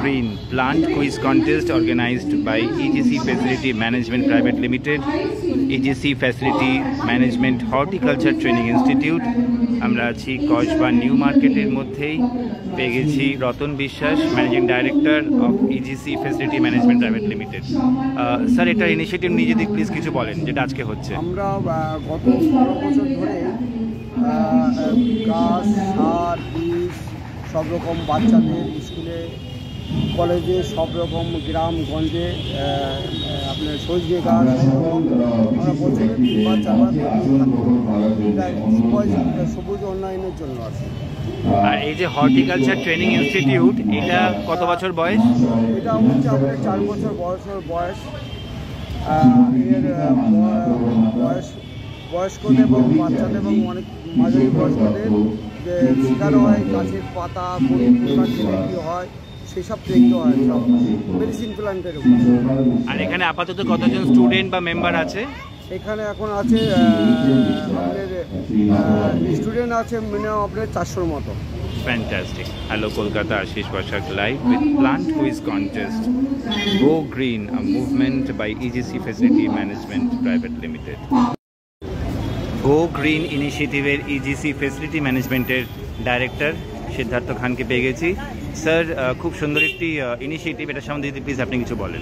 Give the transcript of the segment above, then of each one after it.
Green Plant Quiz Contest organized by EGC Facility Management Private Limited, EGC Facility Management Horticulture Training Institute. আমরা আছি Kasba new মার্কেটের মধ্যেই পেয়ে গেছি রতন বিশ্বাস, managing director of EGC facility management private limited. Sir, এটার initiative নিয়ে যদি প্লিজ কিছু বলেন, যেটা আজকে হচ্ছে। আমরা গত 12 বছর ধরে গাছ, সার, বীজ সব রকম বাচ্চাদের স্কুলে, কলেজে, সব রকম গ্রামগঞ্জে আপনার সবজি গাছ আমরা বছরে 3-4 সবুজ উন্নয়নের জন্য আছে। আর এই যে হর্টিকালচার ট্রেনিং ইনস্টিটিউট, এটা কত বছর বয়স? এটা হচ্ছে আপনার 4 বছর বয়স। এর বয়স্কদের এবং বাচ্চাদের এবং অনেক মাঝারি বয়স্কদের যে শেখানো হয় গাছের পাতা কী হয় সেসব ট্রেনিং হয়, সব মেডিসিন প্ল্যান্টের উপর। আর এখানে আপাতত কতজন স্টুডেন্ট বা মেম্বার আছে? এখানে এখন আছে আপনার স্টুডেন্ট আছে মিনিমাম আপনার 400-র মতো। Fantastic. Hello Kolkata, Ashish Vashak live with Plant Quiz Contest. Go Green, a movement by EGC Facility Management Private Limited. Go Green ইনিশিয়েটিভের ইজিসি ফ্যাসিলিটি ম্যানেজমেন্টের ডাইরেক্টর সিদ্ধার্থ খানকে পেয়ে গেছি। স্যার, খুব সুন্দর একটি ইনিশিয়েটিভ, এটা সম্বন্ধে যদি প্লিজ আপনি কিছু বলেন।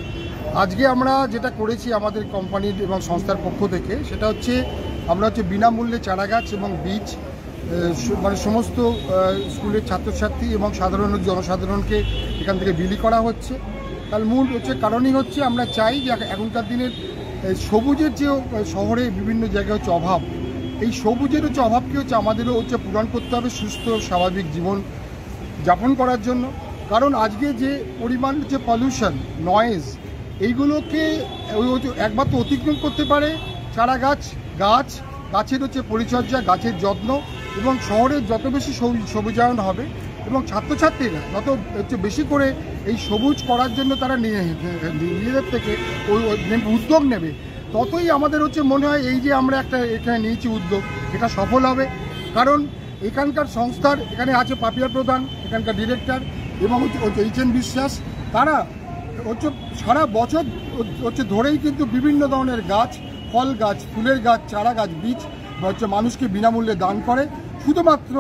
আজকে আমরা যেটা করেছি আমাদের কোম্পানির এবং সংস্থার পক্ষ থেকে, সেটা হচ্ছে আমরা বিনামূল্যে চারাগাছ এবং বীজ মানে সমস্ত স্কুলের ছাত্রছাত্রী এবং সাধারণ জনসাধারণকে এখান থেকে বিলি করা হচ্ছে। তার মূল কারণই হচ্ছে আমরা চাই যে এখনকার দিনের সবুজের যে শহরে বিভিন্ন জায়গায় অভাব, এই সবুজের অভাবকে আমাদেরও পূরণ করতে হবে সুস্থ স্বাভাবিক জীবন যাপন করার জন্য। কারণ আজকে যে পরিমাণ পলিউশন, নয়েজ, এইগুলোকে একমাত্র অতিক্রম করতে পারে গাছের পরিচর্যা, গাছের যত্ন, এবং শহরের যত বেশি সবুজায়ন হবে এবং ছাত্রছাত্রীরা যত বেশি করে এই সবুজ করার জন্য তারা নিজেদের থেকে উদ্যোগ নেবে, ততই আমাদের মনে হয় এই যে আমরা এখানে নিয়েছি উদ্যোগ, এটা সফল হবে। কারণ এখানকার সংস্থার এখানে আছে পাপিয়ার প্রধান, এখানকার ডিরেক্টর, এবং এইচএন বিশ্বাস, তারা সারা বছর ধরেই কিন্তু বিভিন্ন ধরনের গাছ, ফল গাছ, ফুলের গাছ, চারা গাছ, বীজ মানুষকে বিনামূল্যে দান করে, শুধুমাত্র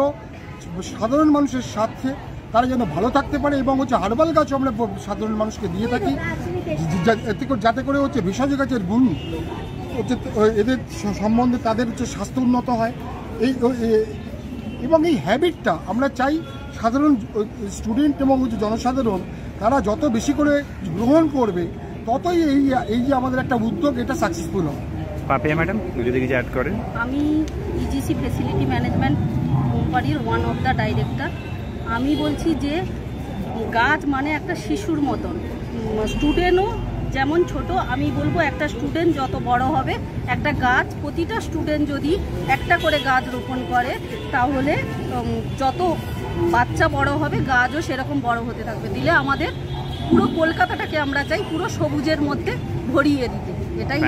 সাধারণ মানুষের স্বার্থে তারা যেন ভালো থাকতে পারে। এবং হার্বাল গাছও আমরা সাধারণ মানুষকে দিয়ে থাকি, যাতে করে ভেষজ গাছের গুণ এদের সম্বন্ধে তাদের স্বাস্থ্য উন্নত হয়। এবং এই হ্যাবিটটা আমরা চাই সাধারণ স্টুডেন্ট এবং জনসাধারণ তারা যত বেশি করে গ্রহণ করবে, ততই এই যে আমাদের একটা উদ্যোগ, এটা সাকসেসফুল হবে। পাপিয়া ম্যাডাম, যদি কিছু অ্যাড করেন। আমি ইজিসি ফ্যাসিলিটি ম্যানেজমেন্ট কোম্পানির ওয়ান অফ দ্য ডাইরেক্টর। আমি বলছি যে গাছ মানে একটা শিশুর মতন, স্টুডেন্টও যেমন ছোট। আমি বলবো একটা স্টুডেন্ট যত বড় হবে, একটা গাছ, প্রতিটা স্টুডেন্ট যদি একটা করে গাছ রোপণ করে, তাহলে যত বাচ্চা বড় হবে গাছও সেরকম বড় হতে থাকবে। দিলে আমাদের পুরো কলকাতাটাকে আমরা চাই পুরো সবুজের মধ্যে ভরিয়ে দিতে।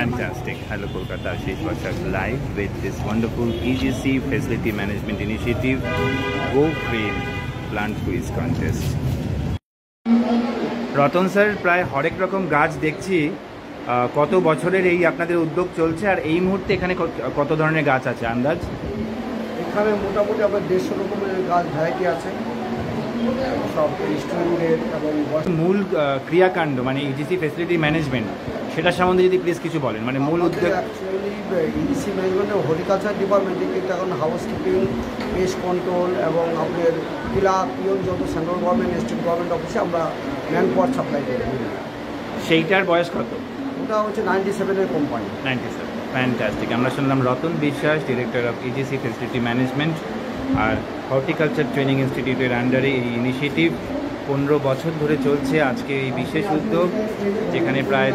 Fantastic. Hello Kolkata, Ashish Vashak live with this wonderful EGC Facility Management Initiative, Go Green Plant Quiz Contest. Ratan sir, প্রায় হরেক রকম গাছ দেখছি, কত বছরের এই আপনাদের উদ্যোগ চলছে, আর এই মুহূর্তে এখানে কত ধরনের গাছ আছে আন্দাজ? এখানে মোটামুটি আমার 150 রকমের গাছ ভ্যারাইটি আছে, সব স্টুডেন্টদের। এবং মূল ক্রিয়াকাণ্ড মানে ইজিসি ফ্যাসিলিটি ম্যানেজমেন্ট, সেটা সম্বন্ধে যদি প্লিজ কিছু বলেন, মানে মূল উদ্যোগ। অ্যাকচুয়ালি ইজিসি ম্যানেজমেন্টের হর্টিকালচার ডিপার্টমেন্টে কিন্তু এখন হাউসকিপিং, পেস্ট কন্ট্রোল এবং আপনার পিওন যত সেন্ট্রাল গভর্নমেন্ট, স্টেট গভর্নমেন্ট অফিসে আমরা ম্যান পাওয়ার সাপ্লাই করি। সেইটার বয়স কত? ওটা 97-এর কোম্পানি। 97। ফ্যান্টাস্টিক। আমরা শুনলাম Ratan Biswas, director of EGC facility management আর হর্টিকালচার ট্রেনিং ইনস্টিটিউটের আন্ডারে এই ইনিশিয়েটিভ 15 বছর ধরে চলছে। আজকে এই বিশেষ উদ্যোগ, যেখানে প্রায়